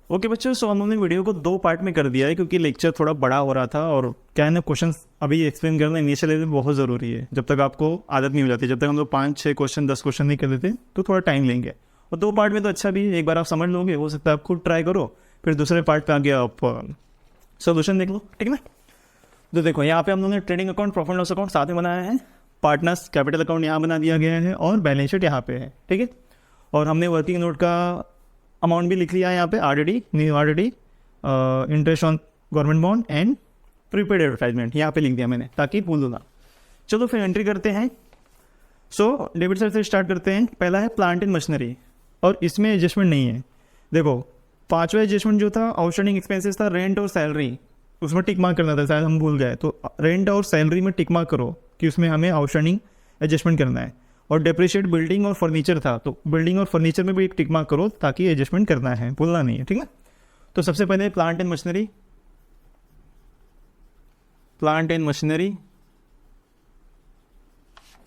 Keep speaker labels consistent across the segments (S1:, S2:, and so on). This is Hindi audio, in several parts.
S1: ओके बच्चों, सो हम लोगों ने वीडियो को 2 पार्ट में कर दिया है क्योंकि लेक्चर थोड़ा बड़ा हो रहा था और क्या है ना, क्वेश्चन अभी एक्सप्लेन करना इनिशियल लेवल में बहुत ज़रूरी है। जब तक आपको आदत नहीं हो जाती, जब तक हम लोग 5-6 क्वेश्चन 10 क्वेश्चन नहीं कर देते तो थोड़ा टाइम लेंगे। और 2 पार्ट में तो अच्छा भी है, एक बार आप समझ लोगे, हो सकता है आप खुद ट्राई करो, फिर दूसरे पार्ट पे आगे आप सोल्यूशन देख लो, ठीक है ना। तो देखो यहाँ पे हम लोगों ने trading account, profit loss account साथ में बनाया है, पार्टनर्स कैपिटल अकाउंट यहाँ बना दिया गया है और बैलेंस शीट यहाँ पे है, ठीक है। और हमने वर्किंग नोट का अमाउंट भी लिख लिया है यहाँ पे, RDD, new RDD, interest on government bond and prepaid advertisement यहाँ पे लिख दिया मैंने ताकि भूल दूँ ना। चलो फिर एंट्री करते हैं। सो डेबिट साइड से स्टार्ट करते हैं। पहला है प्लांट एंड मशीनरी और इसमें एडजस्टमेंट नहीं है। देखो 5वां एडजस्टमेंट जो था आउटस्टैंडिंग एक्सपेंसेस था, रेंट और सैलरी, उसमें टिक मार्क करना था, शायद हम भूल गए। तो रेंट और सैलरी में टिक मार्क करो कि उसमें हमें आउटस्टैंडिंग एडजस्टमेंट करना है। और डेप्रिशिएट बिल्डिंग और फर्नीचर था, तो बिल्डिंग और फर्नीचर में भी एक टिक मार्क करो ताकि एडजस्टमेंट करना है, भूलना नहीं है, ठीक है। तो सबसे पहले plant and machinery, plant and machinery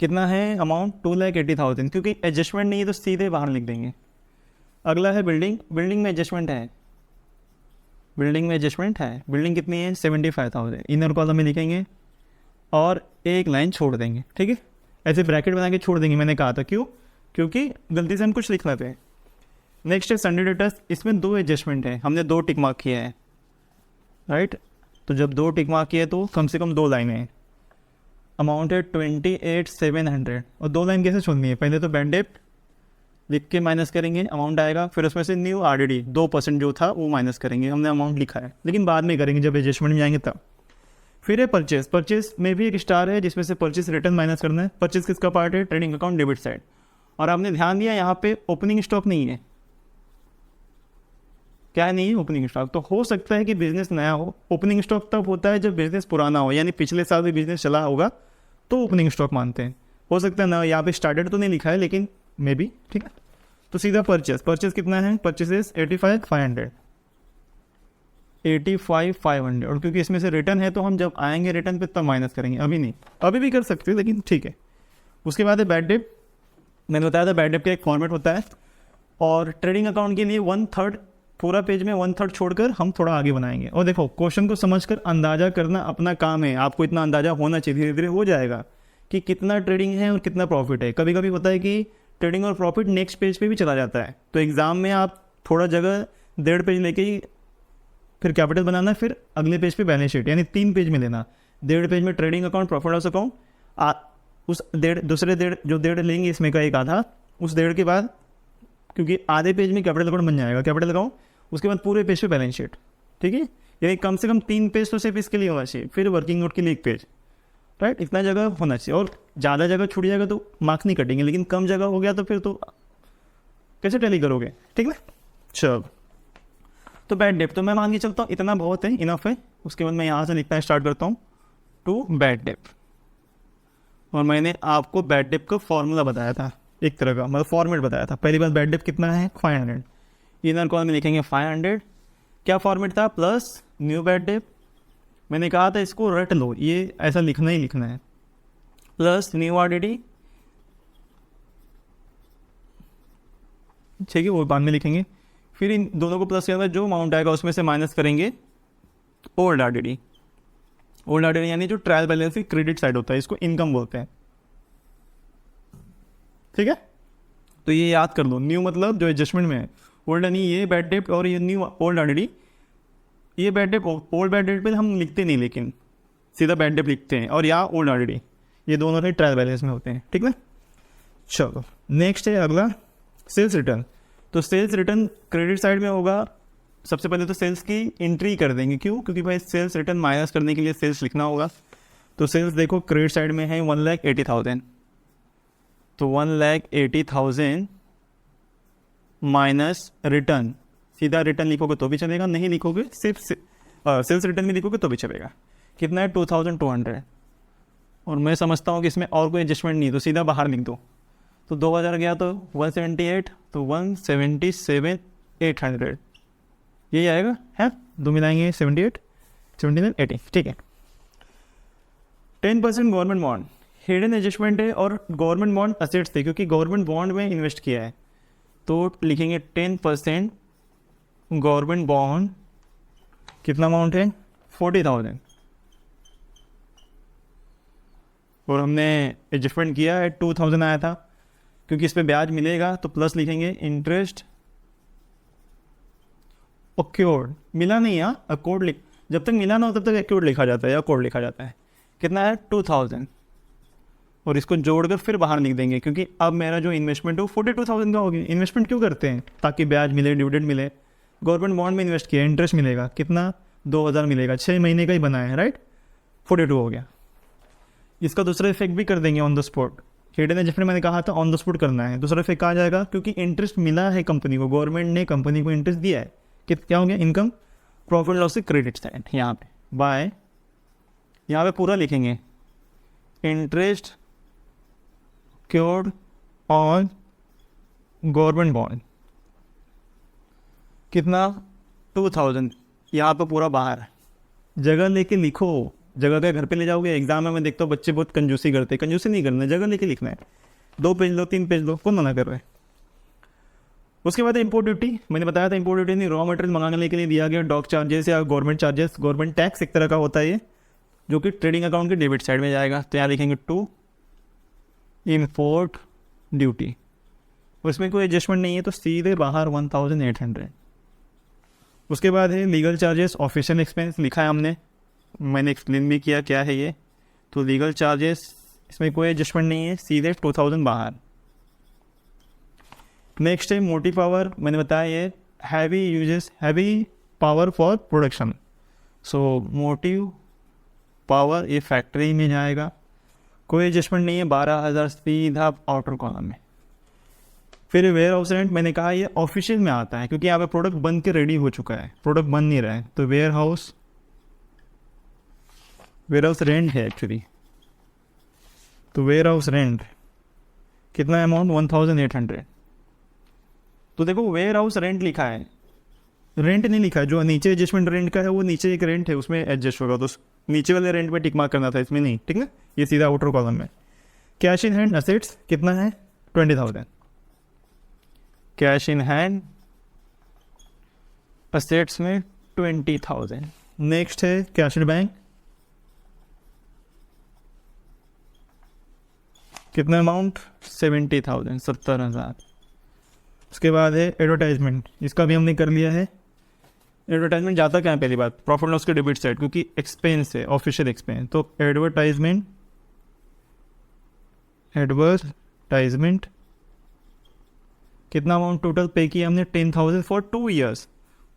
S1: कितना है अमाउंट, 2,80,000, क्योंकि एडजस्टमेंट नहीं है तो सीधे बाहर लिख देंगे। अगला है बिल्डिंग, बिल्डिंग में एडजस्टमेंट है, बिल्डिंग में एडजस्टमेंट है, बिल्डिंग कितनी है 75,000, इनर कॉलम में लिखेंगे और एक लाइन छोड़ देंगे, ठीक है। ऐसे ब्रैकेट बना के छोड़ देंगे, मैंने कहा था क्यों, क्योंकि गलती से हम कुछ लिख लेते हैं। नेक्स्ट है सन्डे डेटर्स, इसमें 2 एडजस्टमेंट है, हमने 2 टिक मार्क किए हैं, राइट। तो जब 2 टिक मार्क किए तो कम से कम 2 लाइनें हैं। अमाउंट है 28,700 और 2 लाइन कैसे छोड़नी है, पहले तो बैड डेप्ट लिख के माइनस करेंगे, अमाउंट आएगा, फिर उसमें से न्यू आरडीडी 2% जो था वो माइनस करेंगे। हमने अमाउंट लिखा है लेकिन बाद में करेंगे जब एडजस्टमेंट में जाएंगे तब। फिर है परचेस, परचेस में भी एक स्टार है जिसमें से परचेस रिटर्न माइनस करना है। परचेस किसका पार्ट है, ट्रेडिंग अकाउंट डेबिट साइड। और आपने ध्यान दिया यहाँ पे ओपनिंग स्टॉक नहीं है, क्या है नहीं है ओपनिंग स्टॉक। तो हो सकता है कि बिजनेस नया हो, ओपनिंग स्टॉक तब होता है जब बिजनेस पुराना हो, यानी पिछले साल भी बिजनेस चला होगा तो ओपनिंग स्टॉक मानते हैं। हो सकता है ना, यहाँ पे स्टार्टेड तो नहीं लिखा है लेकिन मे बी, ठीक है। तो सीधा परचेस, परचेस कितना है, परचेसेस 85,500, 85,500। और क्योंकि इसमें से रिटर्न है तो हम जब आएंगे रिटर्न पे तब माइनस करेंगे, अभी नहीं, अभी भी कर सकते हैं लेकिन ठीक है। उसके बाद है बैड डेप, मैंने बताया था बैड डेप का एक फॉर्मेट होता है और ट्रेडिंग अकाउंट के लिए 1/3 पूरा पेज में 1/3 छोड़कर हम थोड़ा आगे बनाएंगे। और देखो क्वेश्चन को समझकर अंदाजा करना अपना काम है, आपको इतना अंदाजा होना चाहिए, धीरे धीरे हो जाएगा कि कितना ट्रेडिंग है और कितना प्रॉफिट है। कभी कभी होता है कि ट्रेडिंग और प्रॉफिट नेक्स्ट पेज पे भी चला जाता है, तो एग्जाम में आप थोड़ा जगह 1.5 पेज लेके ही फिर कैपिटल बनाना, फिर अगले पेज पे बैलेंस शीट, यानी 3 पेज में लेना। 1.5 पेज में trading account, profit loss account, उस दूसरे 1.5 जो 1.5 लेंगे इसमें का एक आधा, उस 1.5 के बाद क्योंकि आधे पेज में कैपिटल अकाउंट बन जाएगा, कैपिटल अकाउंट, उसके बाद पूरे पेज पे बैलेंस शीट, ठीक है। यानी कम से कम 3 पेज तो सिर्फ इसके लिए होना चाहिए, फिर वर्किंग नोट के लिए 1 पेज, राइट। इतना जगह होना चाहिए। और ज़्यादा जगह छूट जाएगा तो मार्क्स नहीं कटेंगे, लेकिन कम जगह हो गया तो फिर तो कैसे टैली करोगे, ठीक है। चलो तो बैड डेप तो मैं मान के चलता हूँ इतना बहुत है, इनफ है। उसके बाद मैं यहाँ से लिखना स्टार्ट करता हूँ टू बैड डेप। और मैंने आपको बैड डेप का फॉर्मूला बताया था, एक तरह का मतलब फॉर्मेट बताया था। पहली बार बैड डेप कितना है 500, इनर कॉलम में लिखेंगे 500। क्या फॉर्मेट था, प्लस न्यू बैड डेप, मैंने कहा था इसको रट लो, ये ऐसा लिखना ही लिखना है, प्लस न्यू आरडीडी, ठीक है, वो बाद में लिखेंगे। फिर इन दोनों को प्लस के अंदर जो अमाउंट आएगा उसमें से माइनस करेंगे ओल्ड आरडीडी। ओल्ड आरडीडी यानी जो ट्रायल बैलेंस की क्रेडिट साइड होता है, इसको इनकम बोलते हैं, ठीक है। तो ये याद कर लो, न्यू मतलब जो एडजस्टमेंट में है, ओल्ड यानी ये बैड डेट और ये न्यू ओल्ड आरडीडी। ये bad debt, old bad debt पे हम लिखते नहीं लेकिन सीधा बैड डेट लिखते हैं, और यहाँ ओल्ड आरडीडी, ये दोनों ही ट्रायल बैलेंस में होते हैं, ठीक है। चलो नेक्स्ट है अगला सेल्स रिटर्न। तो सेल्स रिटर्न क्रेडिट साइड में होगा। सबसे पहले तो सेल्स की एंट्री कर देंगे, क्यों, क्योंकि भाई सेल्स रिटर्न माइनस करने के लिए सेल्स लिखना होगा। तो सेल्स देखो क्रेडिट साइड में है 1,80,000, तो 1,80,000 माइनस रिटर्न, सीधा रिटर्न लिखोगे तो भी चलेगा, नहीं लिखोगे सिर्फ सेल्स रिटर्न में लिखोगे तो भी चलेगा। कितना है 2,200। और मैं समझता हूँ कि इसमें और कोई एडजस्टमेंट नहीं है तो सीधा बाहर लिख दो। तो 2,000 गया तो 178, तो 177,800 यही आएगा, है 2 मिलाएंगे 78, 79, 80, ठीक है। 10% गवर्नमेंट बॉन्ड हिडन एडजस्टमेंट है और गवर्नमेंट बॉन्ड असेट्स थे क्योंकि गवर्नमेंट बॉन्ड में इन्वेस्ट किया है, तो लिखेंगे 10% गवर्नमेंट बॉन्ड कितना अमाउंट है 40,000 और हमने एडजस्टमेंट किया है 2,000 आया था, क्योंकि इस पे ब्याज मिलेगा तो प्लस लिखेंगे इंटरेस्ट अक्योर्ड, मिला नहीं है अक्योर्ड लिख, जब तक मिला ना हो तब तक अक्योर्ड लिखा जाता है या अक्योर्ड लिखा जाता है। कितना है 2,000 और इसको जोड़कर फिर बाहर लिख देंगे, क्योंकि अब मेरा जो इन्वेस्टमेंट है वो 42,000 का हो गया। इन्वेस्टमेंट क्यों करते हैं? ताकि ब्याज मिले, डिविडेंड मिले। गवर्नमेंट बॉन्ड में इन्वेस्ट किया, इंटरेस्ट मिलेगा, कितना 2,000 मिलेगा, 6 महीने का ही बना है, राइट, 42 हो गया। इसका दूसरा इफेक्ट भी कर देंगे on the spot. Hidden adjustment मैंने कहा था ऑन द स्पॉट करना है, दूसरा इफेक्ट कहा जाएगा क्योंकि इंटरेस्ट मिला है कंपनी को, गवर्नमेंट ने कंपनी को इंटरेस्ट दिया है। क्या हो गया? इनकम प्रॉफिट लॉस से क्रेडिट साइड, यहाँ पे बाय, यहाँ पे पूरा लिखेंगे interest cured on government bond, कितना 2,000, यहाँ पे पूरा बाहर। जगह लेके लिखो, जगह का घर पे ले जाओगे, एग्जाम में मैं देखता हूँ बच्चे बहुत कंजूसी करते हैं, कंजूसी नहीं करना है, जगह लेके लिखना है। 2 पेज लो, 3 पेज लो, कौन मना कर रहा है। उसके बाद इम्पोर्ट ड्यूटी, मैंने बताया था इम्पोर्ट ड्यूटी नहीं, रॉ मटेरियल मंगाने के लिए दिया गया डॉक चार्जेस या गवर्नमेंट चार्जेस, गवर्नमेंट टैक्स एक तरह का होता है ये, जो कि ट्रेडिंग अकाउंट के डेबिट साइड में जाएगा। तो यहाँ लिखेंगे 2 इम्पोर्ट ड्यूटी, उसमें कोई एडजस्टमेंट नहीं है तो सीधे बाहर 1,800। उसके बाद है लीगल चार्जेस, ऑफिशियल एक्सपेंस लिखा है हमने, मैंने एक्सप्लेन भी किया क्या है ये। तो लीगल चार्जेस, इसमें कोई एडजस्टमेंट नहीं है, सीधे 2,000 बाहर। नेक्स्ट है मोटिव पावर, मैंने बताया ये heavy uses, heavy power for production. So motive power ये फैक्ट्री में जाएगा, कोई एडजस्टमेंट नहीं है, 12,000 सीधा आउटर कॉलम में। फिर वेयर हाउस रेंट, मैंने कहा ये ऑफिशियल में आता है क्योंकि यहाँ पे प्रोडक्ट बन के रेडी हो चुका है, प्रोडक्ट बन नहीं रहा है, तो वेयर हाउस रेंट है एक्चुअली। तो वेयर हाउस रेंट कितना अमाउंट 1,800। तो देखो वेयर हाउस रेंट लिखा है, रेंट नहीं लिखा है, जो नीचे एडजस्टमेंट रेंट का है वो नीचे एक रेंट है उसमें एडजस्ट होगा, तो नीचे वाले रेंट पे टिक मार्क करना था, इसमें नहीं, ठीक है, ये सीधा आउटर कॉलम में। कैश इन हैंड असेट्स कितना है 20,000, कैश इन हैंड असेट्स में 20,000। नेक्स्ट है कैश इन बैंक, कितना अमाउंट 70,000, 70,000। उसके बाद है एडवर्टाइजमेंट, इसका भी हमने कर लिया है। एडवर्टाइजमेंट जाता क्या है? पहली बात प्रॉफिट लॉस के डेबिट साइड, क्योंकि एक्सपेंस है, ऑफिशियल एक्सपेंस। तो एडवर्टाइजमेंट कितना अमाउंट टोटल पे किया हमने 10,000 फॉर 2 ईयर्स।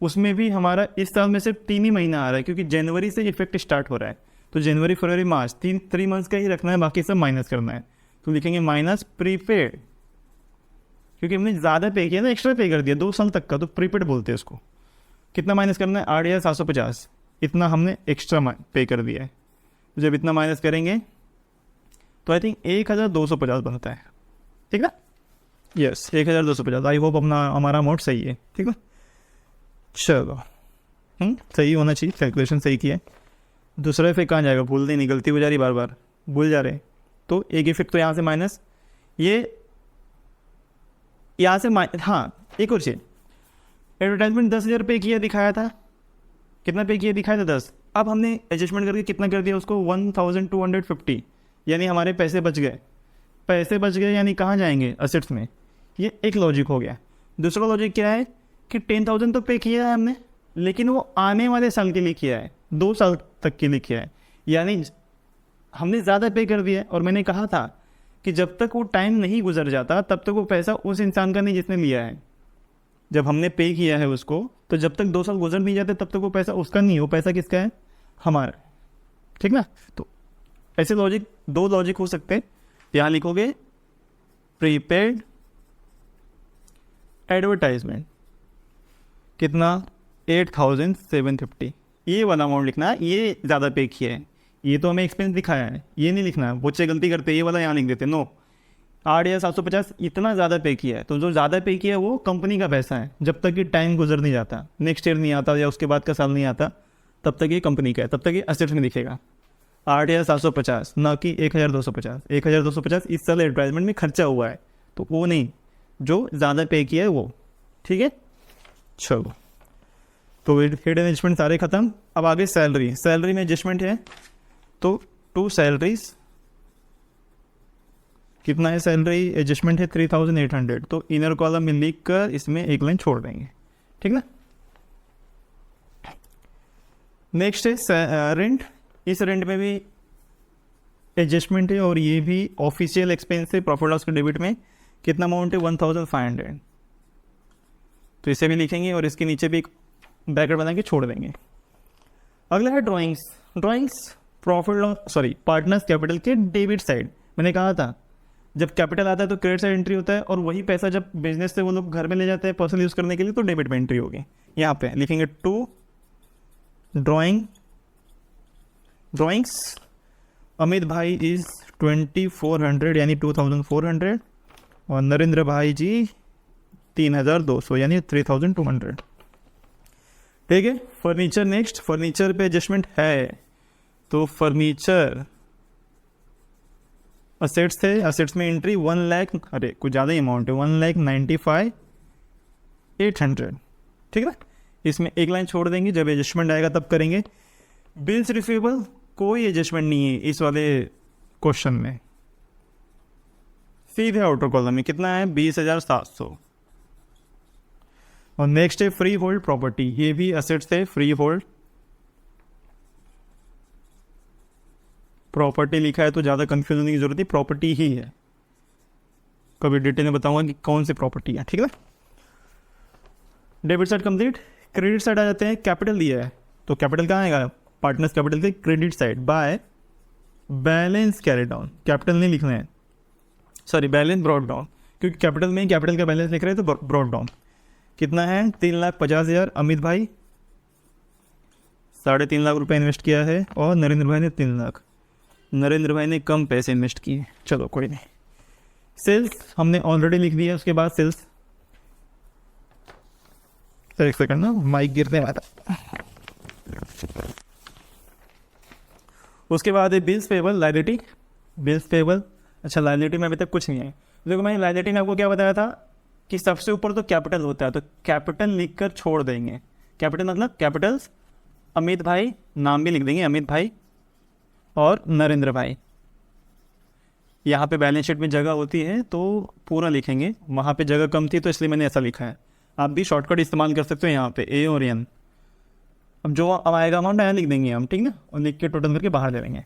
S1: उसमें भी हमारा इस साल में सिर्फ 3 ही महीना आ रहा है, क्योंकि जनवरी से इफेक्ट स्टार्ट हो रहा है, तो जनवरी फरवरी मार्च 3 मंथ्स का ही रखना है, बाकी सब माइनस करना है। तो लिखेंगे माइनस प्रीपेड, क्योंकि हमने ज़्यादा पे किया ना, एक्स्ट्रा पे कर दिया 2 साल तक का, तो प्रीपेड बोलते हैं उसको। कितना माइनस करना है 8,750, इतना हमने एक्स्ट्रा पे कर दिया है। तो जब इतना माइनस करेंगे तो आई थिंक 1,250 बनता है, ठीक ना, यस 1,250। आई होप हमारा अमाउंट सही है, ठीक ना, चलो सही होना चाहिए, कैलकुलेशन सही किया है। दूसरा इफेक्ट कहाँ जाएगा, भूल नहीं, गलती हो जा रही, बार बार भूल जा रहे। तो एक इफेक्ट तो यहाँ से माइनस, ये यहाँ से हाँ एक और चीज़, एडवर्टाइजमेंट 10,000 पे किया दिखाया था, कितना पे किया दिखाया था 10, अब हमने एडजस्टमेंट करके कितना कर दिया उसको 1,250, यानी हमारे पैसे बच गए। पैसे बच गए यानी कहाँ जाएंगे, असेट्स में। ये एक लॉजिक हो गया। दूसरा लॉजिक क्या है कि 10,000 तो पे किया है हमने, लेकिन वो आने वाले साल के लिए किया है, 2 साल तक के लिए किया है, यानी हमने ज़्यादा पे कर दिया है। और मैंने कहा था कि जब तक वो टाइम नहीं गुजर जाता तब तक वो पैसा उस इंसान का नहीं जिसने लिया है। जब हमने पे किया है उसको, तो जब तक 2 साल गुजर नहीं जाते तब तक वो पैसा उसका नहीं है, वो पैसा किसका है, हमारा, ठीक ना। तो ऐसे लॉजिक, 2 लॉजिक हो सकते हैं। यहाँ लिखोगे प्रीपेड एडवर्टाइजमेंट कितना 8,750, ये वाला अमाउंट लिखना है, ये ज़्यादा पे किया है, ये तो हमें एक्सपेंस दिखाया है, ये नहीं लिखना है। बच्चे गलती करते, ये वाला यहाँ लिख देते, नो 8,750 इतना ज़्यादा पे किया है, तो जो ज़्यादा पे किया है वो कंपनी का पैसा है, जब तक कि टाइम गुजर नहीं जाता, नेक्स्ट ईयर नहीं आता या उसके बाद का साल नहीं आता, तब तक ये कंपनी का है, तब तक ये असेट्स में दिखेगा 8,750, ना कि 1,250। 1,250 इस साल एडवर्टाइजमेंट में खर्चा हुआ है, तो वो नहीं, जो ज़्यादा पे किया है वो, ठीक है। चलो तो हिडन एडजस्टमेंट सारे खत्म। अब आगे सैलरी, सैलरी में एडजस्टमेंट है तो टू सैलरीज कितना है, सैलरी एडजस्टमेंट है 3800, तो इनर कॉलम में लिख कर इसमें एक लाइन छोड़ देंगे, ठीक ना। नेक्स्ट है रेंट, इस रेंट में भी एडजस्टमेंट है और ये भी ऑफिशियल एक्सपेंस है प्रॉफिट लॉस के डेबिट में। कितना अमाउंट है 1500, तो इसे भी लिखेंगे और इसके नीचे भी एक ब्रैकेट बना के छोड़ देंगे। अगला है drawings, drawings profit loss partners capital के डेबिट साइड। मैंने कहा था जब कैपिटल आता है तो क्रेडिट साइड एंट्री होता है, और वही पैसा जब बिजनेस से वो लोग घर में ले जाते हैं पर्सनल यूज़ करने के लिए तो डेबिट में एंट्री होगी। यहाँ पे लिखेंगे टू ड्राइंग्स अमित भाई इज 2400 यानी 2400, और नरेंद्र भाई जी 3200 यानी 3200, ठीक है। फर्नीचर, नेक्स्ट फर्नीचर पे एडजस्टमेंट है तो फर्नीचर असेट्स थे, असेट्स में एंट्री 1 लाख, अरे कुछ ज़्यादा ही अमाउंट है 1,95,800, ठीक है ना। इसमें एक लाइन छोड़ देंगे, जब एडजस्टमेंट आएगा तब करेंगे। बिल्स रिसीवेबल कोई एडजस्टमेंट नहीं है इस वाले क्वेश्चन में, सीधे आउटर कॉलम में कितना है 20,700। और नेक्स्ट है फ्री होल्ड प्रॉपर्टी, ये भी असेट्स है, फ्री होल्ड प्रॉपर्टी लिखा है तो ज़्यादा कंफ्यूज होने की जरूरत नहीं, प्रॉपर्टी ही है, कभी डिटेल में बताऊंगा कि कौन सी प्रॉपर्टी है, ठीक है। Debit side complete, credit side आ जाते हैं। कैपिटल दिया है तो कैपिटल कहाँ आएगा, पार्टनर्स कैपिटल के credit side by balance carry down, capital नहीं लिखना है, सॉरी बैलेंस ब्रॉड डाउन, क्योंकि कैपिटल में कैपिटल का बैलेंस लिख रहे हैं तो ब्रॉड डाउन। कितना है 3,50,000, अमित भाई 3.5 लाख रुपए इन्वेस्ट किया है और नरेंद्र भाई ने 3 लाख, नरेंद्र भाई ने कम पैसे इन्वेस्ट किए, चलो कोई नहीं। सेल्स हमने ऑलरेडी लिख दिया, उसके बाद सेल्स, एक सेकंड ना माइक गिरने वाला। उसके बाद है bills payable, liability, bills payable, अच्छा लायबिलिटी में अभी तक कुछ नहीं है। देखो मैंने लायबिलिटी में आपको क्या बताया था कि सबसे ऊपर तो कैपिटल होता है, तो कैपिटल लिख कर छोड़ देंगे। कैपिटल मतलब कैपिटल्स, अमित भाई नाम भी लिख देंगे, अमित भाई और नरेंद्र भाई। यहाँ पे बैलेंस शीट में जगह होती है तो पूरा लिखेंगे, वहाँ पे जगह कम थी तो इसलिए मैंने ऐसा लिखा है। आप भी शॉर्टकट इस्तेमाल कर सकते हो यहाँ पे ए और एन। अब जो अब आएगा अमाउंट यहाँ लिख देंगे हम, ठीक ना, और लिख के टोटल करके बाहर दे देंगे।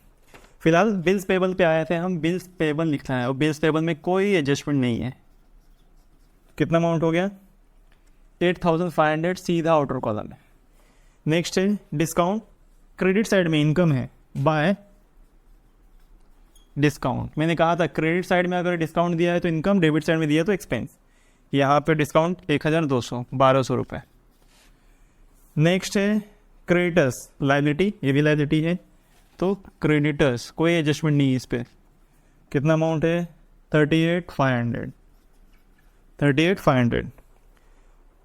S1: फिलहाल बिल्स पेबल पे आए थे हम, बिल्स पेबल लिखना है और बिल्स पेबल में कोई एडजस्टमेंट नहीं है। कितना अमाउंट हो गया 8,500, सीधा आउटर कॉलम है। नेक्स्ट है डिस्काउंट, क्रेडिट साइड में इनकम है बाय डिस्काउंट। मैंने कहा था क्रेडिट साइड में अगर डिस्काउंट दिया है तो इनकम, डेबिट साइड में दिया है तो एक्सपेंस। यहाँ पे डिस्काउंट 1,200, 1,200 रुपये। नेक्स्ट है क्रेडिटर्स, लायबिलिटी, ये भी लायबिलिटी है तो क्रेडिटर्स कोई एडजस्टमेंट नहीं है इस पर। कितना अमाउंट है 38,500, 38,500।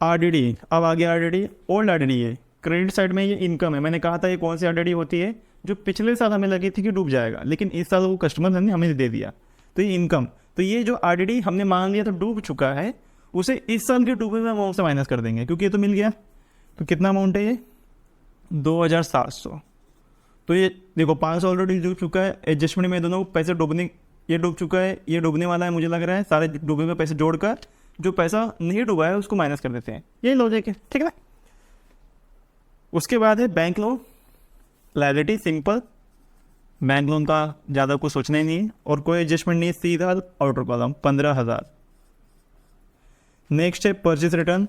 S1: आरडीडी, अब आ गया आरडीडी, ओल्ड आरडीडी है, क्रेडिट साइड में ये इनकम है। मैंने कहा था ये कौन सी आरडीडी होती है, जो पिछले साल हमें लगी थी कि डूब जाएगा लेकिन इस साल वो कस्टमर ने हमें दे दिया, तो ये इनकम। तो ये जो आरडीडी हमने मान लिया तो डूब चुका है, उसे इस साल के डूबे हुए अमाउंट से माइनस कर देंगे क्योंकि ये तो मिल गया। तो कितना अमाउंट है ये 2,700। तो ये देखो 500 ऑलरेडी डूब चुका है, एडजस्टमेंट में दोनों पैसे डूबने, ये डूब चुका है, ये डूबने वाला है मुझे लग रहा है। सारे डूबे हुए पैसे जोड़कर जो पैसा नहीं डूबा है उसको माइनस कर देते हैं, यही लॉजिक है, ठीक है ना। उसके बाद है bank loan, liability simple, bank loan का ज़्यादा कुछ सोचना ही नहीं है और कोई एडजस्टमेंट नहीं है, सीधा आउटर कॉलम 15,000। नेक्स्ट है परचेज रिटर्न,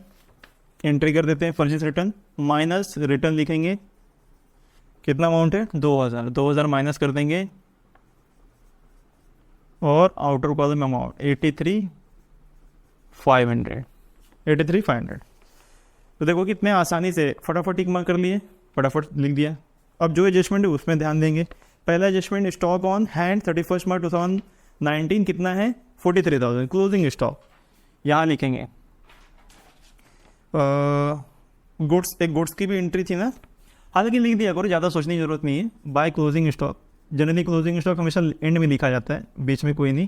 S1: एंट्री कर देते हैं परचेज रिटर्न माइनस रिटर्न लिखेंगे। कितना अमाउंट है 2,000, 2,000 माइनस कर देंगे और आउटर कॉलम अमाउंट 83,500, 83,500। तो देखो कितने आसानी से फटाफट टिक मार्क कर लिए, फटाफट लिख दिया। अब जो एडजस्टमेंट है उसमें ध्यान देंगे। पहला एडजस्टमेंट स्टॉक ऑन हैंड 31 मार्च 2019 कितना है 43,000, क्लोजिंग स्टॉक यहाँ लिखेंगे। गुड्स, एक गुड्स की भी एंट्री थी ना, हालांकि लिख दिया करो, ज़्यादा सोचने की जरूरत नहीं है। By closing stock, generally closing stock हमेशा एंड में लिखा जाता है, बीच में कोई नहीं,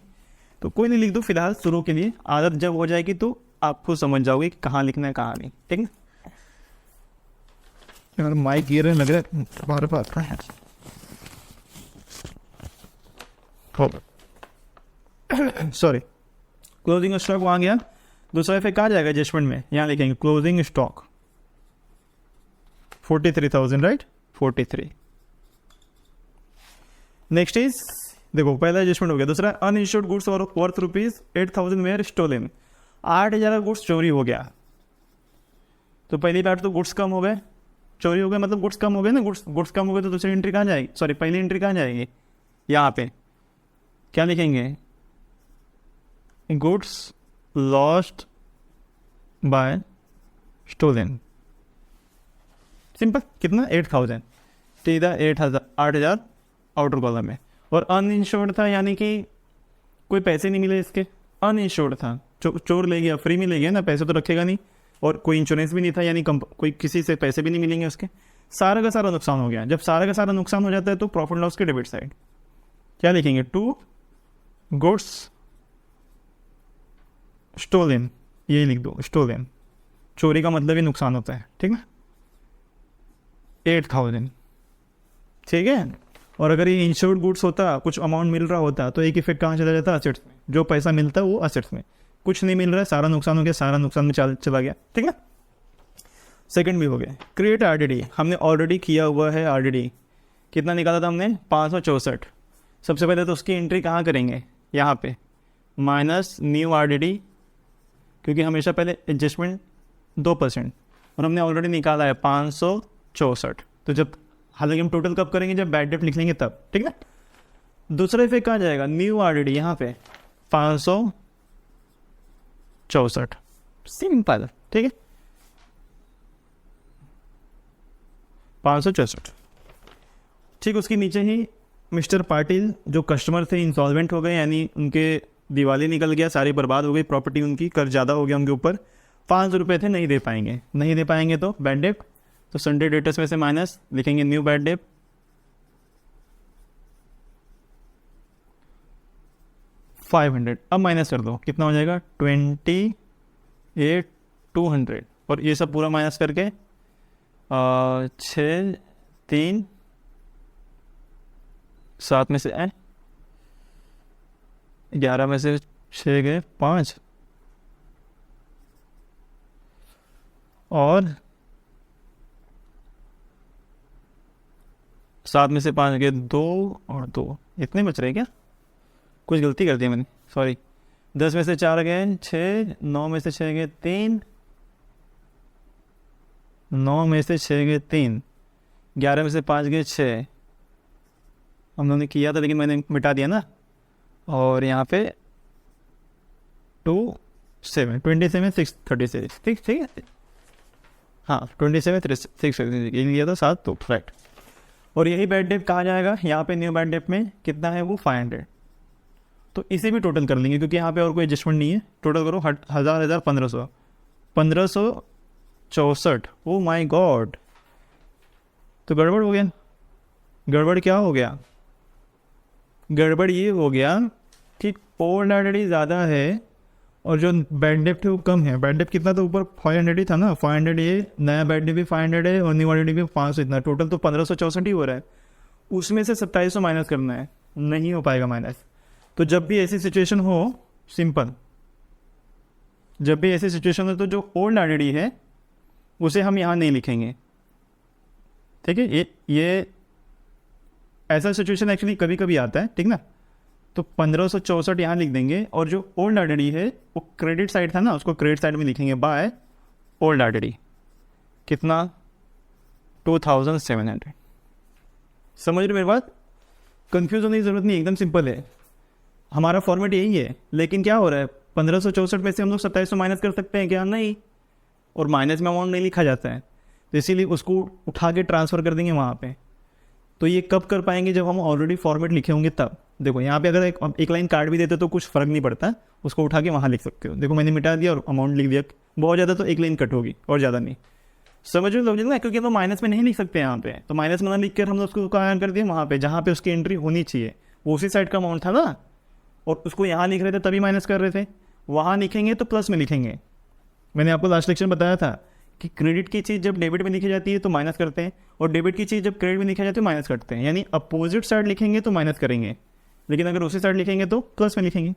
S1: तो कोई नहीं लिख दो फिलहाल शुरू के लिए। आदत जब हो जाएगी तो आप खुद समझ जाओगे कि कहाँ लिखना है कहाँ नहीं, ठीक है। यार माइक गिर लग रहा है बार बार। सॉरी, क्लोजिंग स्टॉक वहाँ गया। दूसरा इफेक्ट कहाँ जाएगा एडजस्टमेंट में, यहाँ लिखेंगे closing stock 43,000, right 43। Next is देखो पहला एडजस्टमेंट हो गया। दूसरा अनइंश्योर्ड गुड्स और वर्थ ₹8,000 वेयर स्टोलन, 8,000 का गुड्स चोरी हो गया। तो पहली बार तो गुड्स कम हो गए, चोरी हो गए मतलब गुड्स कम हो गए ना, गुड्स कम हो गए तो दूसरी एंट्री कहाँ जाएगी, सॉरी पहली एंट्री कहाँ जाएगी, यहाँ पे क्या लिखेंगे, goods lost by stolen. Simple, कितना 8,000, सीधा 8,000 आउटर कॉलम में। और अनइंश्योर्ड था यानी कि कोई पैसे नहीं मिले इसके, अनइंश्योर्ड था, चोर ले गया, फ्री में ले गया ना, पैसे तो रखेगा नहीं, और कोई इंश्योरेंस भी नहीं था यानी कोई किसी से पैसे भी नहीं मिलेंगे उसके, सारा का सारा नुकसान हो गया। जब सारा का सारा नुकसान हो जाता है तो प्रॉफिट लॉस के डेबिट साइड क्या लिखेंगे, टू गुड्स स्टोलन, यही लिख दो स्टोलन, चोरी का मतलब ही नुकसान होता है, ठीक ना, 8,000, ठीक है। और अगर ये इंश्योर्ड गुड्स होता, कुछ अमाउंट मिल रहा होता, तो एक इफेक्ट कहाँ चला जाता, असेट्स में, जो पैसा मिलता है वो असेट्स में, कुछ नहीं मिल रहा है, सारा नुकसान हो गया, सारा नुकसान में चला गया, ठीक है। सेकंड भी हो गया, क्रिएट आरडीडी, हमने ऑलरेडी किया हुआ है आरडीडी, कितना निकाला था हमने 564। सबसे पहले तो उसकी एंट्री कहाँ करेंगे, यहाँ पे माइनस न्यू आरडीडी, क्योंकि हमेशा पहले एडजस्टमेंट 2% और हमने ऑलरेडी निकाला है 564। तो जब हालांकि हम टोटल कब करेंगे, जब बैड डेट लिख लेंगे तब, ठीक है। दूसरा इफेक्ट कहाँ जाएगा, न्यू आरडीडी, यहाँ पे 564, सिंपल, ठीक है 564। ठीक, उसके नीचे ही मिस्टर पाटिल जो कस्टमर थे इंसॉल्वेंट हो गए, यानी उनके दिवाली निकल गया, सारी बर्बाद हो गई प्रॉपर्टी, उनकी कर्ज ज़्यादा हो गया उनके ऊपर, 500 रुपये थे, नहीं दे पाएंगे तो बैड डेट, तो संडे डेटर्स में से माइनस लिखेंगे न्यू बैड डेट 500। अब माइनस कर दो, कितना हो जाएगा 28,200, और ये सब पूरा माइनस करके 6, 3, 7 में से 11 में से 6 गए 5, और 7 में से 5 गए 2 और 2, इतने बच रहे क्या, कुछ गलती कर दी मैंने, सॉरी। 10 में से 4 गए 6, 9 में से 6 गए 3, 9 में से 6 गए 3, 11 में से 5 गए 6, हम लोगों ने किया था लेकिन मैंने मिटा दिया ना, और यहाँ पे 27, 636, ठीक है, हाँ 27, 636 लिया था 7, तो राइट। और यही बैड डेट कहा जाएगा, यहाँ पे न्यू बैड डेट में कितना है वो 500, तो इसे भी टोटल कर लेंगे क्योंकि यहाँ पे और कोई एडजस्टमेंट नहीं है। टोटल करो 1000, 1500, 1564, ओ माय गॉड, तो गड़बड़ हो गया। गड़बड़ क्या हो गया, गड़बड़ ये हो गया कि ओल्ड आरडीडी ज़्यादा है और जो बैड डेट है वो कम है। बैड डेट कितना था ऊपर 500 ही था ना, 500, ये नया बैड डेट भी 500 है और न्यू आरडीडी भी 500, इतना टोटल तो 1564 ही हो रहा है। उसमें से 2700 माइनस करना है, नहीं हो पाएगा माइनस। तो जब भी ऐसी सिचुएशन हो, सिंपल, जब भी ऐसी सिचुएशन हो तो जो ओल्ड आरडीडी है उसे हम यहाँ नहीं लिखेंगे, ठीक है। ये ऐसा सिचुएशन एक्चुअली कभी कभी आता है, ठीक ना। तो 1564 यहाँ लिख देंगे, और जो ओल्ड आरडीडी है वो क्रेडिट साइड था ना, उसको क्रेडिट साइड में लिखेंगे बाय ओल्ड आरडीडी, कितना 2700। समझ रहे मेरी बात, कंफ्यूज होने की ज़रूरत नहीं, एकदम सिंपल है। हमारा फॉर्मेट यही है, लेकिन क्या हो रहा है 1564 में से हम लोग 2700 माइनस कर सकते हैं क्या, नहीं, और माइनस में अमाउंट नहीं लिखा जाता है, तो इसीलिए उसको उठा के ट्रांसफ़र कर देंगे वहाँ पे। तो ये कब कर पाएंगे, जब हम ऑलरेडी फॉर्मेट लिखे होंगे तब। देखो यहाँ पे अगर एक लाइन काट भी देते तो कुछ फ़र्क नहीं पड़ता, उसको उठा के वहाँ लिख सकते हो। देखो मैंने मिटा दिया और अमाउंट लिख दिया, बहुत ज़्यादा तो एक लाइन कट होगी और ज़्यादा नहीं। समझ लो ना, क्योंकि हम माइनस में नहीं लिख सकते यहाँ पे, तो माइनस में ना लिख कर हम लोग उसको कहाँ कर दिया, वहाँ पे जहाँ पे उसकी एंट्री होनी चाहिए, वो उसी साइड का अमाउंट था ना, और उसको यहाँ लिख रहे थे तभी माइनस कर रहे थे, वहाँ लिखेंगे तो प्लस में लिखेंगे। मैंने आपको लास्ट लेक्चर बताया था कि क्रेडिट की चीज़ जब डेबिट में लिखी जाती है तो माइनस करते हैं, और डेबिट की चीज़ जब क्रेडिट में लिखी जाती है तो माइनस करते हैं। यानी अपोजिट साइड लिखेंगे तो माइनस करेंगे, लेकिन अगर उसी साइड लिखेंगे तो प्लस में लिखेंगे।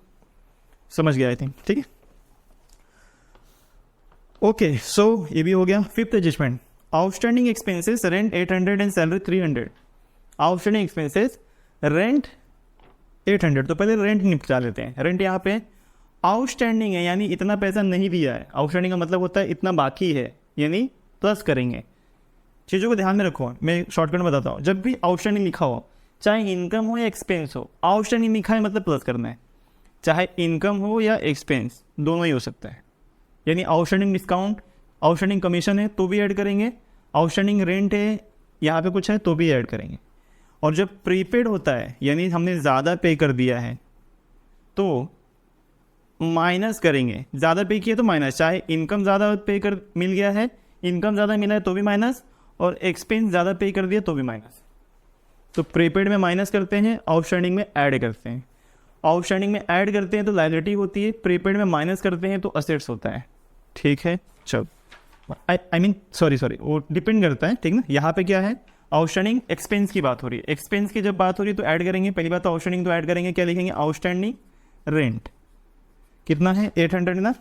S1: समझ गया आई थिंक, ठीक है। ओके, सो ये भी हो गया। Fifth adjustment, outstanding expenses rent 800 and salary 300। Outstanding expenses rent 800, तो पहले रेंट निपटा लेते हैं। रेंट यहाँ पे आउटस्टैंडिंग है, यानी इतना पैसा नहीं दिया है। आउटस्टैंडिंग का मतलब होता है इतना बाकी है, यानी प्लस करेंगे। चीज़ों को ध्यान में रखो, मैं शॉर्टकट में बताता हूँ। जब भी आउटस्टैंडिंग लिखा हो, चाहे इनकम हो या एक्सपेंस हो, आउटस्टैंडिंग लिखा है मतलब प्लस करना है। चाहे इनकम हो या एक्सपेंस, दोनों ही हो सकता है। यानी आउटस्टैंडिंग डिस्काउंट, आउटस्टैंडिंग कमीशन है तो भी ऐड करेंगे, आउटस्टैंडिंग रेंट है यहाँ पे कुछ है तो भी ऐड करेंगे। और जब प्रीपेड होता है, यानी हमने ज़्यादा पे कर दिया है, तो माइनस करेंगे। ज़्यादा पे किया तो माइनस, चाहे इनकम ज़्यादा पे कर मिल गया है, इनकम ज़्यादा मिला है तो भी माइनस, और एक्सपेंस ज़्यादा पे कर दिया तो भी माइनस। तो प्रीपेड में माइनस करते हैं, आउटस्टैंडिंग में ऐड करते हैं। आउटस्टैंडिंग में ऐड करते हैं तो लायबिलिटी होती है, प्रीपेड में माइनस करते हैं तो असेट्स होता है। ठीक है, चलो आई मीन सॉरी वो डिपेंड करता है, ठीक ना। यहाँ पे क्या है, आउटस्टैंडिंग एक्सपेंस की बात हो रही है। एक्सपेंस की जब बात हो रही है तो ऐड करेंगे। पहली बात तो आउटस्टैंडिंग तो ऐड करेंगे। क्या लिखेंगे, आउटस्टैंडिंग रेंट कितना है, 800 ना।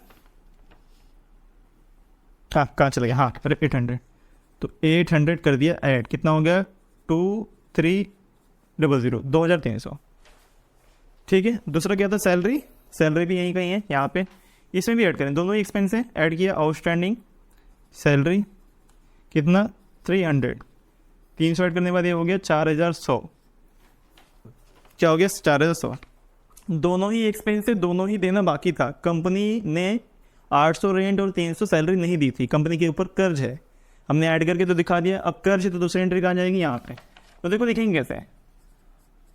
S1: हाँ, कहाँ चले गया, हाँ 800, तो 800 कर दिया ऐड, कितना हो गया 2300, 2300। ठीक है। दूसरा क्या था, सैलरी। सैलरी भी यहीं कहीं है, यहाँ पे इसमें भी ऐड करें, दोनों ही एक्सपेंस है। ऐड किया आउटस्टैंडिंग सैलरी कितना 300, 300 ऐड करने के बाद ये हो गया 4100। क्या हो गया 4100। दोनों ही एक्सपेंस है, दोनों ही देना बाकी था। कंपनी ने 800 रेंट और 300 सैलरी नहीं दी थी। कंपनी के ऊपर कर्ज है, हमने ऐड करके तो दिखा दिया। अब कर्ज है तो दूसरी एंट्री कहाँ जाएगी, यहाँ पे। तो देखो लिखेंगे कैसे,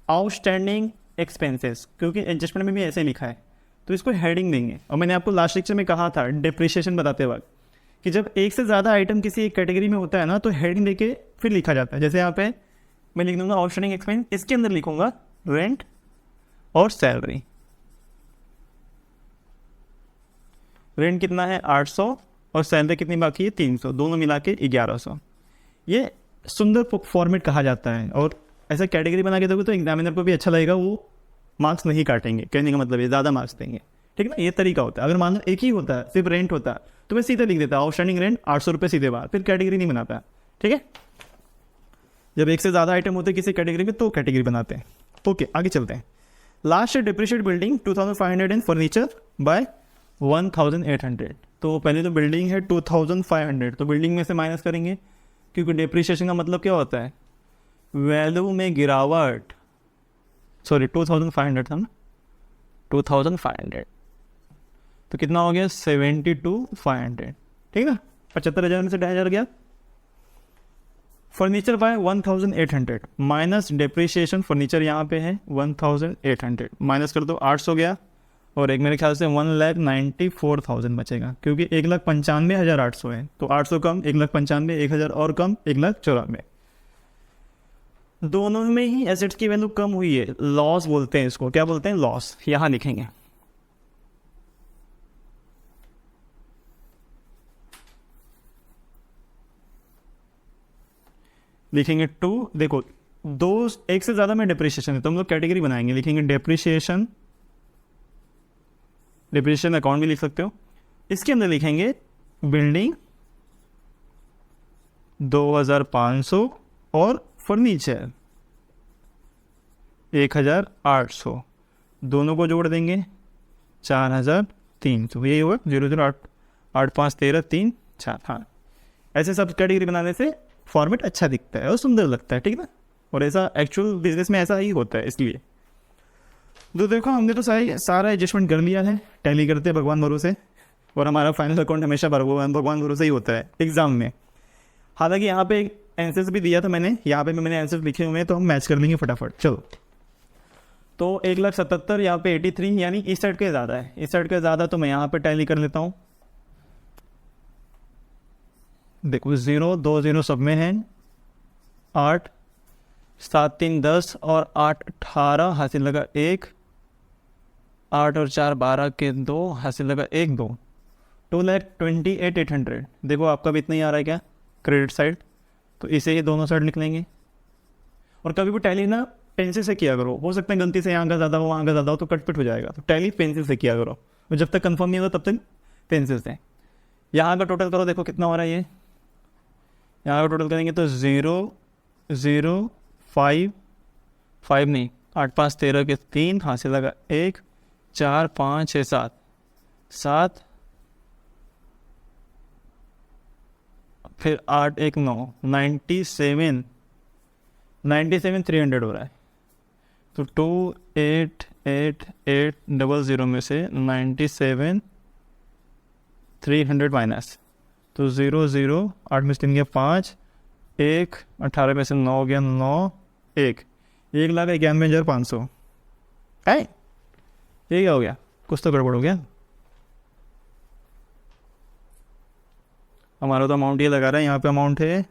S1: आउटस्टैंडिंग एक्सपेंसेस, क्योंकि एडजस्टमेंट में भी ऐसे लिखा है तो इसको हेडिंग देंगे। और मैंने आपको लास्ट लेक्चर में कहा था डिप्रिशिएशन बताते वक्त कि जब एक से ज़्यादा आइटम किसी एक कैटेगरी में होता है ना, तो हेडिंग देके फिर लिखा जाता है। जैसे यहाँ पे मैं लिख दूंगा आउटस्टैंडिंग एक्सपेंस, इसके अंदर लिखूंगा रेंट और सैलरी। रेंट कितना है 800 और सैलरी कितनी बाकी है 300, दोनों मिला के 1100। ये सुंदर फॉर्मेट कहा जाता है, और ऐसा कैटेगरी बना के दोगे तो एग्जामिनर को भी अच्छा लगेगा, वो मार्क्स नहीं काटेंगे। कहने का मतलब ये ज़्यादा मार्क्स देंगे, ठीक है ना। ये तरीका होता है। अगर मान लो एक ही होता है, सिर्फ रेंट होता है, तो मैं सीधे लिख देता आउटस्टैंडिंग रेंट 800 रुपये सीधे बाहर, फिर कैटेगरी नहीं बनाता, ठीक है। जब एक से ज़्यादा आइटम होते हैं किसी कैटेगरी में तो कैटेगरी बनाते हैं। ओके, आगे चलते हैं। Last depreciate building 2500 and furniture bye 1800। तो पहले तो बिल्डिंग है 2500, तो बिल्डिंग में से माइनस करेंगे, क्योंकि डिप्रिशिएशन का मतलब क्या होता है, वैल्यू में गिरावट। सॉरी 2500 था ना, 2500, तो कितना हो गया 72,500, ठीक है ना। 75,000 में से 2,000 गया। Furniture bye 1800 minus depreciation, furniture यहाँ पे है 1800, माइनस कर दो 800 गया, और एक मेरे ख्याल से 1,94,000 बचेगा, क्योंकि 1,95,800 है। तो 800 कम 1,95,000, 1,000 और कम 1,94,000। दोनों में ही एसेट्स की वैल्यू कम हुई है, लॉस बोलते हैं इसको। क्या बोलते हैं, लॉस। यहाँ लिखेंगे लिखेंगे 2। देखो दो एक से ज़्यादा में डिप्रिशिएशन है तो हम लोग कैटेगरी बनाएंगे, लिखेंगे डिप्रिशिएशन। डिप्रिशिएशन अकाउंट भी लिख सकते हो। इसके अंदर लिखेंगे बिल्डिंग 2500 और फर्नीचर 1800, दोनों को जोड़ देंगे 4300। यही होगा 008 85 13 3 4। हाँ, ऐसे सब कैटेगरी बनाने से फॉर्मेट अच्छा दिखता है और सुंदर लगता है, ठीक ना। और ऐसा एक्चुअल बिजनेस में ऐसा ही होता है, इसलिए। तो देखो हमने तो सारा एडजस्टमेंट कर लिया है, टैली करते हैं भगवान भरोसे, और हमारा फाइनल अकाउंट हमेशा भगवान भरोसे ही होता है एग्जाम में। हालांकि यहाँ पे एक आंसर्स भी दिया था मैंने, यहाँ पे मैंने आंसर्स लिखे हुए हैं, तो हम मैच कर लेंगे फटाफट। चलो, तो 1,77,000 यहाँ पे 83, यानी इस साइड के ज़्यादा है। इस साइड के ज़्यादा तो मैं यहाँ पे टैली कर लेता हूँ। देखो 0 2 0 सब में है, 8 7 3 10 और 8 18 हासिल लगा 1, 8 और 4 12 के 2 हासिल लगा 1 2, 2,28,800। देखो आपका भी इतना ही आ रहा है क्या क्रेडिट साइड, तो इसे ही दोनों साइड लिख लेंगे। और कभी भी टैली ना पेंसिल से किया करो, हो सकता है गलती से यहाँ का ज़्यादा हो वहाँ का ज़्यादा हो तो कट पिट हो जाएगा, तो टैली पेंसिल से किया करो, तो जब तक कंफर्म नहीं होगा तब तक पेंसिल से। यहाँ का टोटल करो, देखो कितना हो रहा है ये, यहाँ का टोटल करेंगे तो 0,0,5 नहीं 8 5 13 के 3 हाथ से लगा 1 4 5 6 7 7 फिर 8 1 9 97,300 हो रहा है। तो 2,8,8,800 में से 97,300 माइनस, तो 0 0 8 में से 3 गया 5 1 18 में से 9 गया 9 1 1,91,500 है। ये क्या हो गया, कुछ तो गड़बड़ हो गया। हमारा तो अमाउंट ये लगा रहा है, यहाँ पे अमाउंट है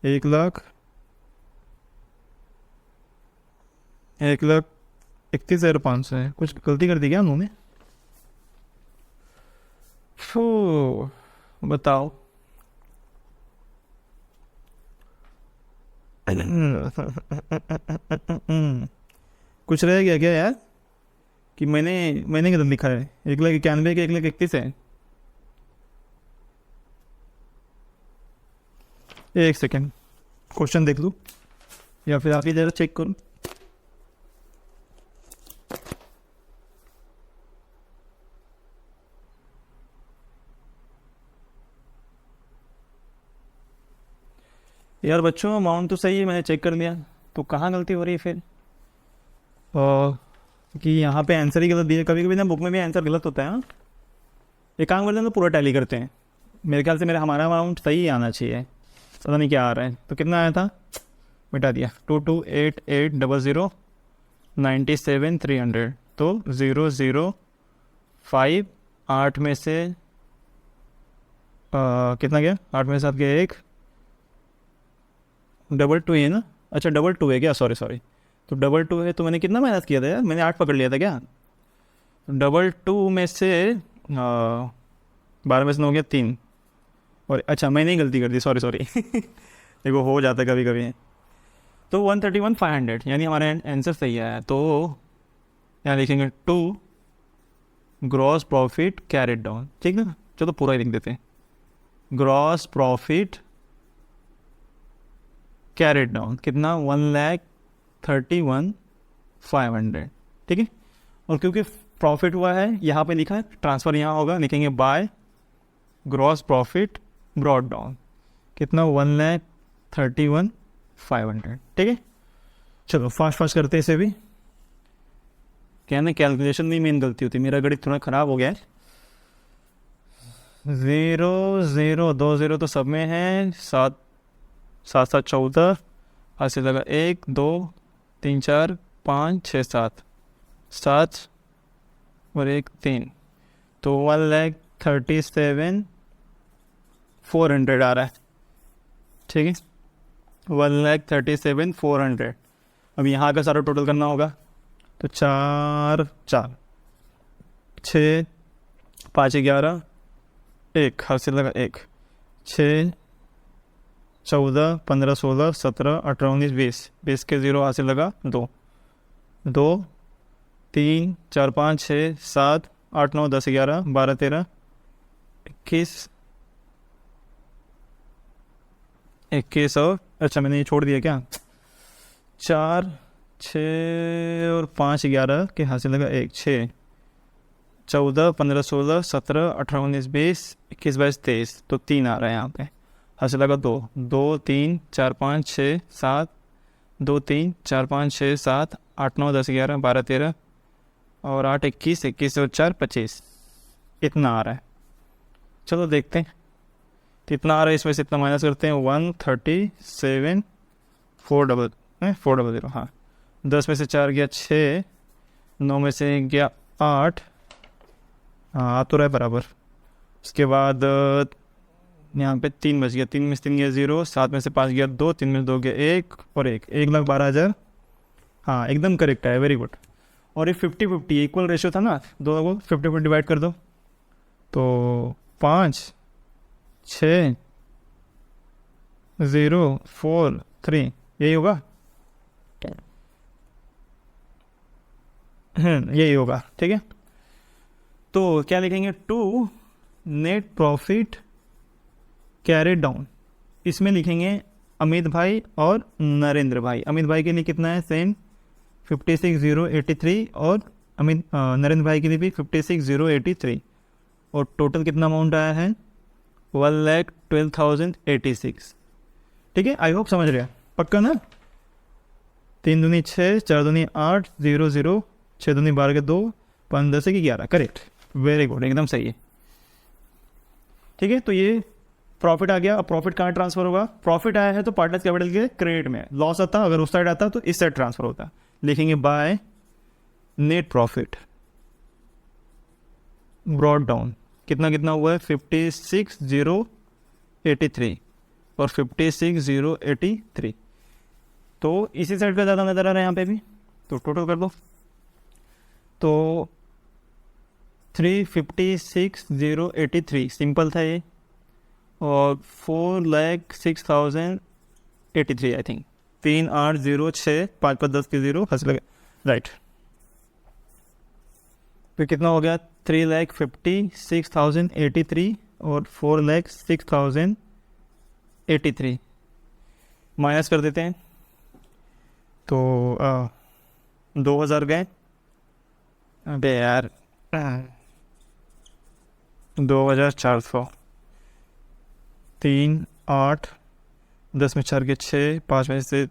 S1: 1,31,500 है, कुछ गलती कर दी क्या उन्होंने। बताओ कुछ रह गया क्या यार, कि मैंने कितना लिखा है 1,91,000 के 1,31,000 है। एक सेकेंड क्वेश्चन देख लूँ या फिर आप ही ज़रा चेक करो। यार बच्चों अमाउंट तो सही है, मैंने चेक कर लिया, तो कहाँ गलती हो रही है फिर। कि यहाँ पे आंसर ही गलत दिया, कभी कभी ना बुक में भी आंसर गलत होता है। हाँ एक काम करते हैं तो पूरा टैली करते हैं, मेरे ख्याल से हमारा अमाउंट सही ही आना चाहिए, पता नहीं क्या आ रहा है। तो कितना आया था, मिटा दिया, 2,28,800 97,300, तो 0 0 5 8 में से कितना गया, 8 में से 7 गया 1 2 है ना, अच्छा 2 है क्या, सॉरी तो 2 है, तो मैंने कितना माइनस किया था यार, मैंने 8 पकड़ लिया था क्या। 2 में से 12 में से 9 गया 3, और अच्छा मैंने ही गलती कर दी, सॉरी देखो हो जाता है कभी कभी। तो 131,500 यानी हमारा आंसर सही आया। तो यहाँ लिखेंगे 2 ग्रॉस प्रॉफिट कैरिड डाउन, ठीक ना, चलो पूरा ही लिख देते हैं, ग्रॉस प्रॉफिट कैरिड डाउन कितना 1,31,500, ठीक है। और क्योंकि प्रॉफिट हुआ है यहाँ पे लिखा है, ट्रांसफ़र यहाँ होगा, लिखेंगे by gross profit brought down कितना 1,31,500, ठीक है। चलो फास्ट करते हैं इसे भी, क्या ना कैलकुलेशन में मेन गलती होती है, मेरा गणित थोड़ा ख़राब हो गया है। 0 0 2 0 तो सब में है, 7 7 7 14 ऐसे लगा 1 2 3 4 5 6 7 7 और 1 3, तो 1,37,400 आ रहा है, ठीक है, 1,37,400। अब यहाँ का सारा टोटल करना होगा, तो 4 4 6 5 11 1 हाथ से लगा 1 6 14 15 16 17 18 19 20 के 0 हाथ से लगा 2 2 3 4 5 6 7 8 9 10 11 12 13 21 और अच्छा मैंने ये छोड़ दिया क्या, 4 6 और 5 11 के हाथ से लगा 1 6 14 15 16 17 18 19 20 21 22 23, तो 3 आ रहा है यहाँ पे, हाथ से लगा 2 2 3 4 5 6 7 2 3 4 5 6 7 8 9 10 11 12 13 और 8 21 21 और 4 25, इतना आ रहा है। चलो देखते हैं कितना आ रहा है, इसमें से इतना माइनस करते हैं, 137,400 हाँ, 10 में से 4 गया 6, 9 में से गया 8, हाँ आ तो रहा है बराबर। उसके बाद यहाँ पे 3 बच गया, 3 में से 3 गया 0, 7 में से 5 गया 2, 3 में से 2 गया 1 और 1,12,000, हाँ एकदम करेक्ट है, वेरी गुड। और ये 50-50 इक्वल रेशियो था ना, दोनों को 50-50 डिवाइड कर दो, तो 5 6 0 4 3, यही होगा। यही होगा, ठीक है। तो क्या लिखेंगे, to net profit carried down, इसमें लिखेंगे अमित भाई और नरेंद्र भाई। अमित भाई के लिए कितना है, सेम 56,083, और नरेंद्र भाई के लिए भी 56,083, और टोटल कितना अमाउंट आया है 1,12,086। ठीक है, आई होप समझ रहे हैं, पक्का ना। 3 दूनी 6, 4 दूनी 8, 0 0, 6 दूनी 12 के 2, 5 10 की 11, करेक्ट, वेरी गुड, एकदम सही है। ठीक है, तो ये प्रॉफिट आ गया। अब प्रॉफिट कहाँ ट्रांसफर होगा, प्रॉफिट आया है तो पार्टनर्स कैपिटल के क्रेडिट में, लॉस आता अगर उस साइड आता तो इस साइड ट्रांसफर होता। लिखेंगे by net profit brought down, कितना कितना हुआ है 56,083 और 56,083, तो इसी साइड पे ज़्यादा नज़र आ रहा है यहाँ पे भी, तो टोटल कर दो। तो 356,083 सिंपल था ये, और 4,06,083 आई थिंक, 3806 5 5 10 के 0 हंस लगे, राइट। फिर कितना हो गया 3,56,083 और 4,06,083 माइनस कर देते हैं, तो 2,000 गए। अबे यार 2,400, 3 8 10 में 4 के 6, 5 में से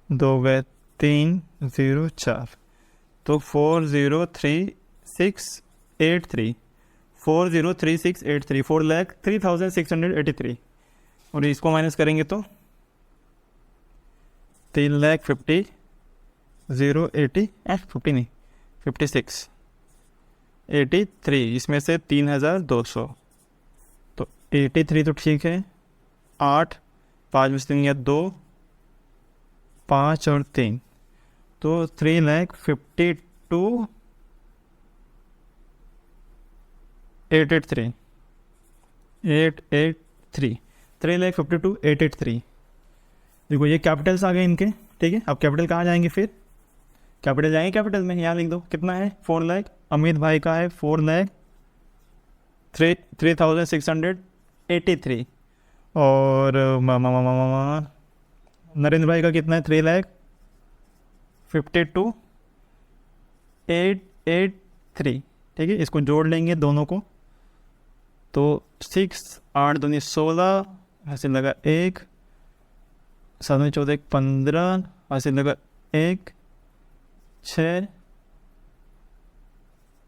S1: 2 गए 3 0 4, तो 4,03,683 4,03,683 4,03,683, और इसको माइनस करेंगे तो 3,50,080 नहीं 56,83, इसमें से 3,200, तो 83 तो ठीक है, 8 5 में से 3 या 2 5 और 3, तो 3,52,883 3,52,883। देखो ये कैपिटल्स आ गए इनके, ठीक है। अब कैपिटल कहाँ जाएंगे, फिर कैपिटल जाएंगे कैपिटल में, यहाँ लिख दो कितना है 4 लाख, अमित भाई का है 4,03,683, और नरेंद्र भाई का कितना है 3,52,883, ठीक है। इसको जोड़ लेंगे दोनों को, तो 6 8 दूनी 16, ऐसे लगा 1 7 में 14 15, ऐसे लगा 1 6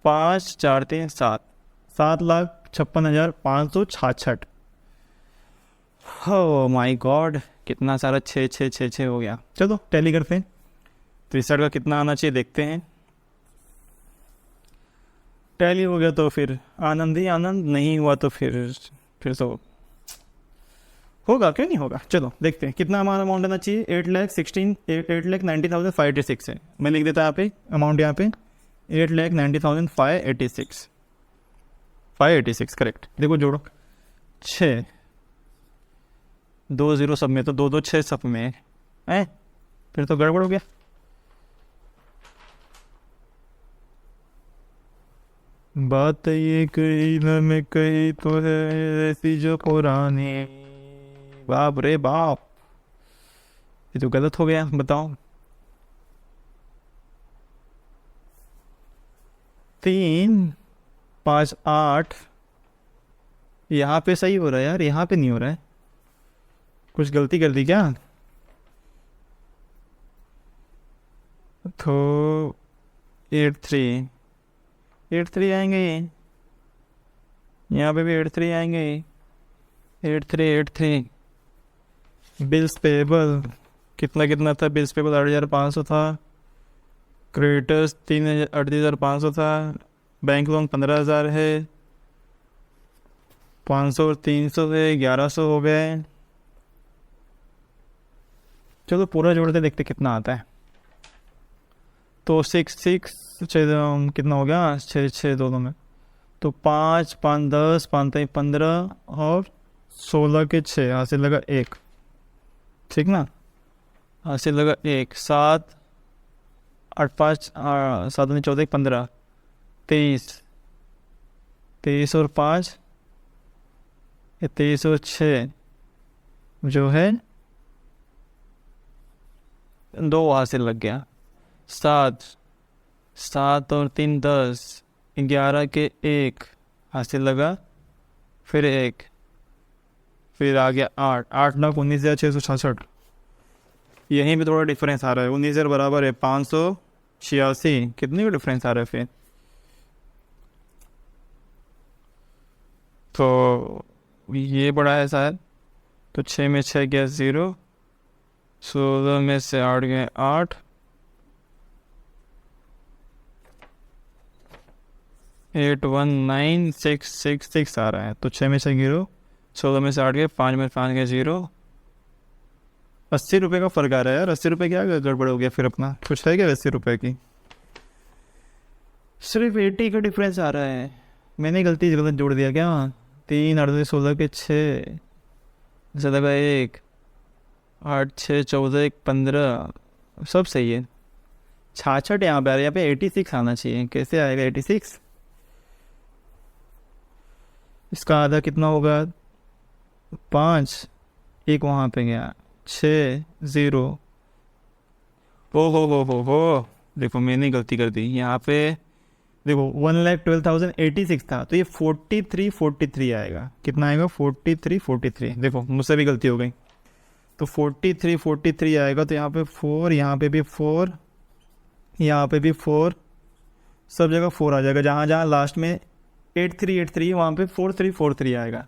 S1: 5 4 3 7 7,56,566। हो माई गॉड, कितना सारा 6 6 6 6 हो गया। चलो टैली करते हैं, तो इस साइड का कितना आना चाहिए देखते हैं। टैली हो गया तो फिर आनंद ही आनंद, नहीं हुआ तो फिर तो होगा, क्यों नहीं होगा। चलो देखते हैं कितना हमारा अमाउंट आना चाहिए, 8,90,586 है। मैं लिख देता यहाँ पे अमाउंट, यहाँ पे 8,90,586 586, करेक्ट। देखो जोड़ो 6 2 0 सब में, तो 2 2 6 सब में है, फिर तो गड़बड़ हो गया। बात ये कही न मैं कही तो है ऐसी जो पुरानी, बाप रे बाप, ये तो गलत हो गया, बताओ। 3 5 8, यहाँ पे सही हो रहा है यार, यहाँ पे नहीं हो रहा है, कुछ गलती कर दी क्या। तो 8 3 आएंगे, यहाँ पे भी 8 3 आएंगे, 8 3 8 3। बिल्स पेबल कितना कितना था, बिल्स पेबल 8,500 था, क्रेडिटर्स 38,500 था, बैंक लोन 15,000 है, 500 और 300 से 1,100 हो गए। चलो पूरा जोड़ते देखते कितना आता है। तो 6 6 कितना हो गया, 6 6 दोनों में, तो 5 5 10 5 3 15 और 16 के 6, यहाँ से लगा 1, ठीक ना, यहाँ से लगा 1, 7 8 5 7 9 14 15 23 और 5 23 और 6 जो है 2 वहाँ से लग गया, 7 और 3 10, 11 के 1 यहाँ से लगा, फिर 1, फिर आ गया 8 9 19,666। यहीं पे थोड़ा डिफरेंस आ रहा है, 19,000 बराबर है 586, कितने का डिफरेंस आ रहा है फिर। तो ये बड़ा है शायद, तो 6 में 6 गया 0, 16 में से 8 गए 8, 819,666 आ रहा है। तो 6 में से 0, 16 में से 8 गए, 5 में 5 गए 0, 80 रुपये का फ़र्क आ रहा है यार। 80 रुपये क्या गड़बड़ हो गया फिर अपना, कुछ है क्या 80 रुपये की, सिर्फ 80 का डिफरेंस आ रहा है। मैंने गलत जोड़ दिया क्या, 3 8 16 के 6 ज़्यादा का 1, 8 6 14 1 15, सब सही है। 66 यहाँ पे आ रहा है, यहाँ पे 86 आना चाहिए, कैसे आएगा 86। इसका आधा कितना होगा, 5, 1 वहाँ पे गया, 6 0, हो देखो मैंने गलती कर दी यहाँ पे, देखो 1,12,086 था, तो ये 43 आएगा। कितना आएगा, 43 देखो मुझसे भी गलती हो गई। तो 43 आएगा, तो यहाँ पे 4, यहाँ पे भी 4, यहाँ पे भी 4, सब जगह 4 आ जाएगा। जहाँ जहाँ लास्ट में 83 वहाँ पे 4343 आएगा।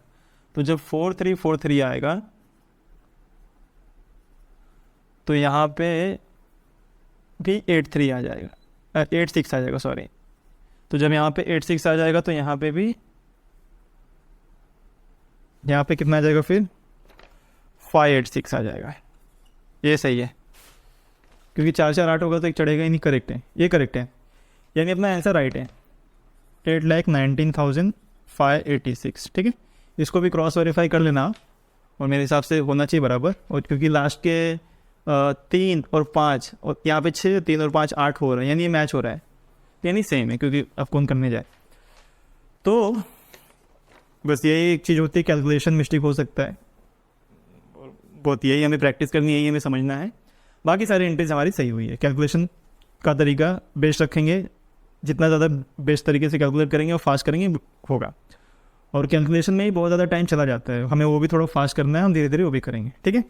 S1: तो जब 4343 आएगा तो यहाँ पे भी 83 आ जाएगा, 86 आ जाएगा सॉरी। तो जब यहाँ पे 86 आ जाएगा तो यहाँ पे भी, यहाँ पे कितना आ जाएगा फिर, 586 आ जाएगा। ये सही है, क्योंकि 4 4 8 होगा तो एक चढ़ेगा ही नहीं। करेक्ट है, ये करेक्ट है, यानी अपना आंसर राइट है, 8,19,586। ठीक है, इसको भी क्रॉस वेरीफाई कर लेना, और मेरे हिसाब से होना चाहिए बराबर। और क्योंकि लास्ट के 3 और 5 और यहाँ पे 6, 3 और 5 8 हो रहा है, यानी ये मैच हो रहा है, यानी सेम है, क्योंकि अब कौन करने जाए। तो बस यही एक चीज़ होती है, कैलकुलेशन मिस्टेक हो सकता है, बहुत यही हमें प्रैक्टिस करनी है, यही हमें समझना है। बाकी सारी एंट्रीज हमारी सही हुई है। कैलकुलेशन का तरीका बेस्ट रखेंगे, जितना ज़्यादा बेस्ट तरीके से कैलकुलेट करेंगे और फास्ट करेंगे होगा। और कैलकुलेशन में ही बहुत ज़्यादा टाइम चला जाता है, हमें वो भी थोड़ा फास्ट करना है, हम धीरे धीरे वो भी करेंगे। ठीक है,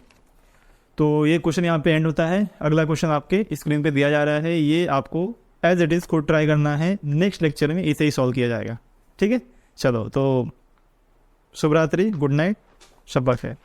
S1: तो ये क्वेश्चन यहाँ पे एंड होता है। अगला क्वेश्चन आपके स्क्रीन पे दिया जा रहा है, ये आपको एज इट इज़ खुद ट्राई करना है, नेक्स्ट लेक्चर में इसे ही सॉल्व किया जाएगा। ठीक है, चलो तो शुभ रात्रि, गुड नाइट, शब्बा खैर।